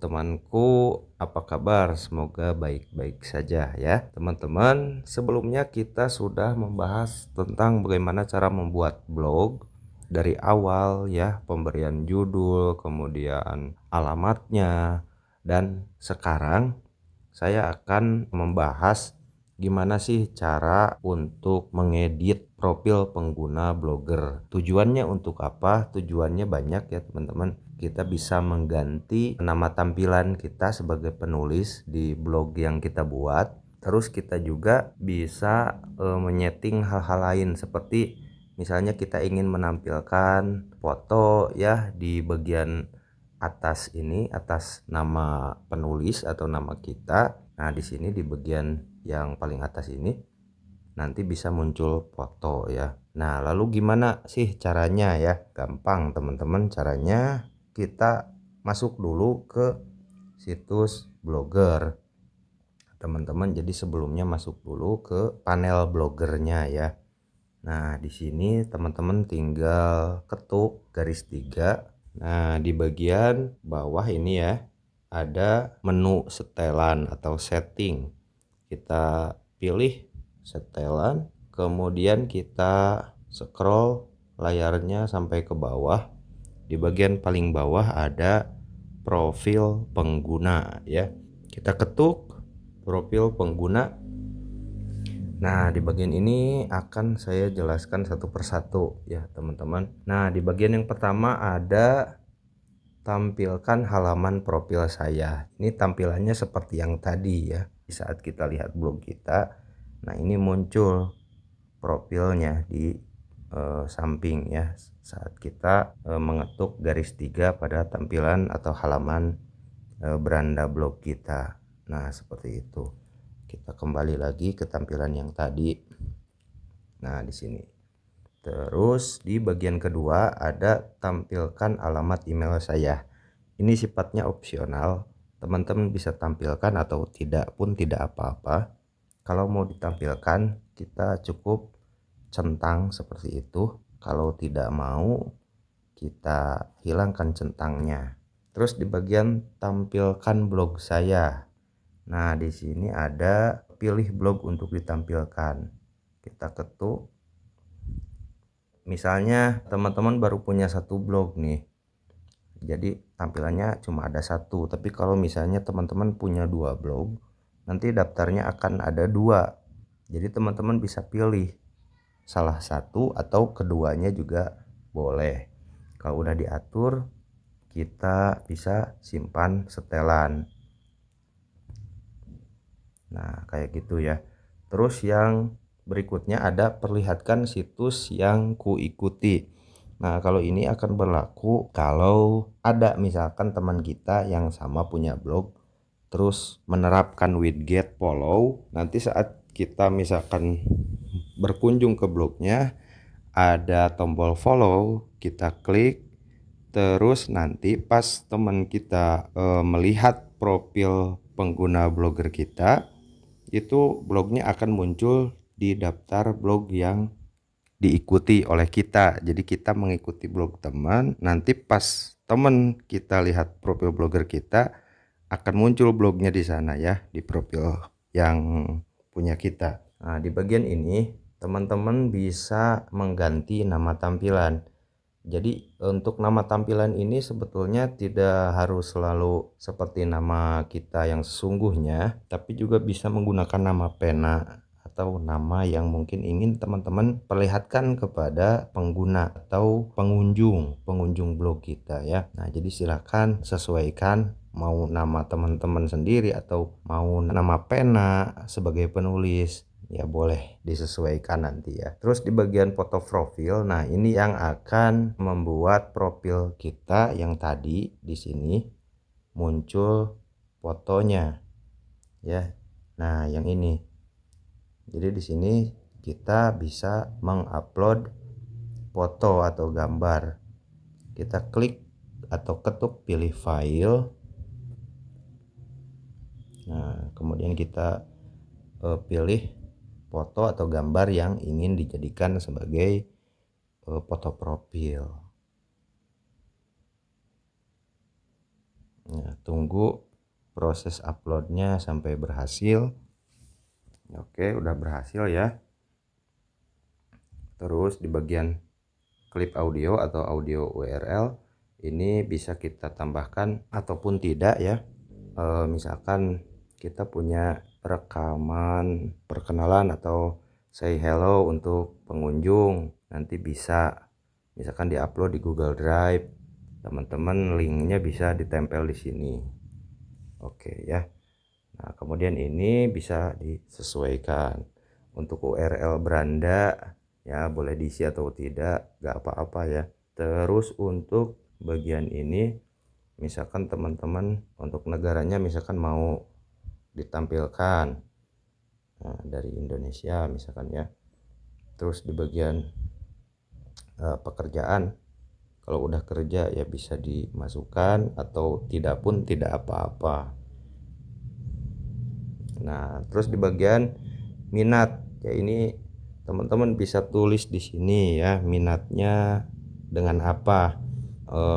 temanku, apa kabar? Semoga baik-baik saja ya teman-teman. Sebelumnya kita sudah membahas tentang bagaimana cara membuat blog dari awal ya, pemberian judul, kemudian alamatnya, dan sekarang saya akan membahas gimana sih cara untuk mengedit profil pengguna Blogger. Tujuannya untuk apa? Tujuannya banyak ya teman-teman. Kita bisa mengganti nama tampilan kita sebagai penulis di blog yang kita buat. Terus kita juga bisa menyeting hal-hal lain, seperti misalnya kita ingin menampilkan foto ya di bagian atas ini, atas nama penulis atau nama kita. Nah, di sini di bagian yang paling atas ini nanti bisa muncul foto ya. Nah, lalu gimana sih caranya ya? Gampang teman-teman, caranya kita masuk dulu ke situs Blogger teman-teman. Jadi sebelumnya masuk dulu ke panel blogernya ya. Nah, di sini teman-teman tinggal ketuk garis 3. Nah, di bagian bawah ini ya ada menu setelan atau setting. Kita pilih setelan, kemudian kita scroll layarnya sampai ke bawah. Di bagian paling bawah ada profil pengguna ya. Kita ketuk profil pengguna. Nah, di bagian ini akan saya jelaskan satu persatu ya teman-teman. Nah, di bagian yang pertama ada tampilkan halaman profil saya. Ini tampilannya seperti yang tadi ya. Di saat kita lihat blog kita, nah ini muncul profilnya di samping ya. Saat kita mengetuk garis 3 pada tampilan atau halaman beranda blog kita. Nah, seperti itu. Kita kembali lagi ke tampilan yang tadi. Nah, di sini. Terus di bagian kedua ada tampilkan alamat email saya. Ini sifatnya opsional. Teman-teman bisa tampilkan atau tidak pun tidak apa-apa. Kalau mau ditampilkan, kita cukup centang seperti itu. Kalau tidak mau, kita hilangkan centangnya. Terus di bagian tampilkan blog saya. Nah, di sini ada pilih blog untuk ditampilkan. Kita ketuk. Misalnya teman-teman baru punya satu blog nih. Jadi tampilannya cuma ada satu. Tapi kalau misalnya teman-teman punya dua blog, nanti daftarnya akan ada dua. Jadi teman-teman bisa pilih salah satu atau keduanya juga boleh. Kalau udah diatur, kita bisa simpan setelan. Nah, kayak gitu ya. Terus yang berikutnya ada perlihatkan situs yang kuikuti. Nah, kalau ini akan berlaku kalau ada misalkan teman kita yang sama punya blog terus menerapkan widget follow. Nanti saat kita misalkan berkunjung ke blognya, ada tombol follow, kita klik. Terus nanti pas teman kita melihat profil pengguna blogger kita, itu blognya akan muncul di daftar blog yang diikuti oleh kita. Jadi kita mengikuti blog teman, nanti pas teman kita lihat profil blogger kita, akan muncul blognya di sana ya, di profil yang punya kita. Nah, di bagian ini teman-teman bisa mengganti nama tampilan. Jadi untuk nama tampilan ini sebetulnya tidak harus selalu seperti nama kita yang sesungguhnya, tapi juga bisa menggunakan nama pena atau nama yang mungkin ingin teman-teman perlihatkan kepada pengguna atau pengunjung blog kita ya. Nah, jadi silakan sesuaikan mau nama teman-teman sendiri atau mau nama pena sebagai penulis. Ya boleh disesuaikan nanti ya. Terus di bagian foto profil, nah ini yang akan membuat profil kita yang tadi di sini muncul fotonya ya. Nah, yang ini. Jadi di sini kita bisa mengupload foto atau gambar. Kita klik atau ketuk pilih file. Nah, kemudian kita pilih foto atau gambar yang ingin dijadikan sebagai foto profil. Nah, tunggu proses uploadnya sampai berhasil. Oke, udah berhasil ya. Terus di bagian klip audio atau audio URL ini bisa kita tambahkan ataupun tidak ya. Misalkan kita punya rekaman perkenalan atau say hello untuk pengunjung, nanti bisa misalkan diupload di Google Drive, teman-teman linknya bisa ditempel di sini. Oke ya. Nah, kemudian ini bisa disesuaikan untuk URL beranda ya, boleh diisi atau tidak, gak apa-apa ya. Terus untuk bagian ini misalkan teman-teman untuk negaranya misalkan mau ditampilkan dari Indonesia misalkan ya. Terus di bagian pekerjaan, kalau udah kerja ya bisa dimasukkan atau tidak pun tidak apa-apa. Nah, terus di bagian minat ya, ini teman-teman bisa tulis di sini ya, minatnya dengan apa,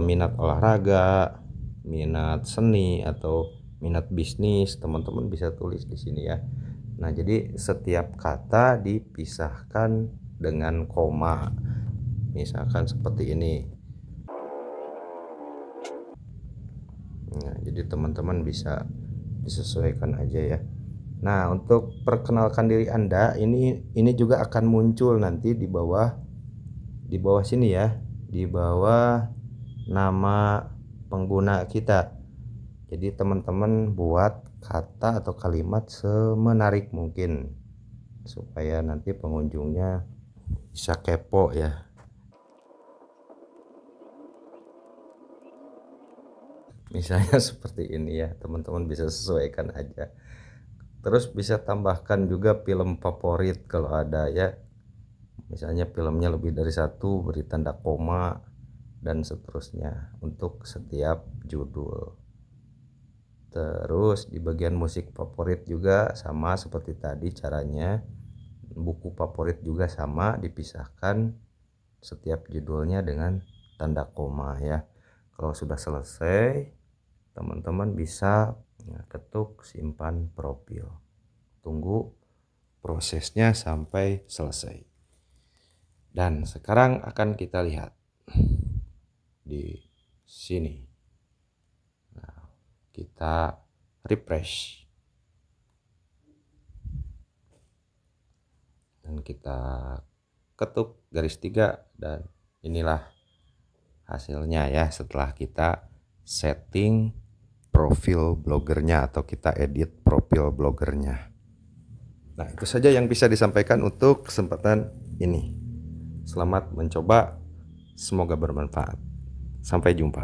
minat olahraga, minat seni, atau minat bisnis, teman-teman bisa tulis di sini ya. Nah, jadi setiap kata dipisahkan dengan koma, misalkan seperti ini. Nah, jadi teman-teman bisa disesuaikan aja ya. Nah, untuk perkenalkan diri Anda ini juga akan muncul nanti di bawah sini ya, di bawah nama pengguna kita. Jadi teman-teman buat kata atau kalimat semenarik mungkin supaya nanti pengunjungnya bisa kepo ya. Misalnya seperti ini ya, teman-teman bisa sesuaikan aja. Terus bisa tambahkan juga film favorit kalau ada ya. Misalnya filmnya lebih dari satu, beri tanda koma dan seterusnya untuk setiap judul. Terus di bagian musik favorit juga sama seperti tadi caranya. Buku favorit juga sama, dipisahkan setiap judulnya dengan tanda koma ya. Kalau sudah selesai, teman-teman bisa ketuk simpan profil. Tunggu prosesnya sampai selesai. Dan sekarang akan kita lihat di sini. Nah, kita refresh. Dan kita ketuk garis 3 dan inilah hasilnya ya setelah kita setting profil blogernya atau kita edit profil blogernya. Nah, itu saja yang bisa disampaikan untuk kesempatan ini. Selamat mencoba, semoga bermanfaat. Sampai jumpa.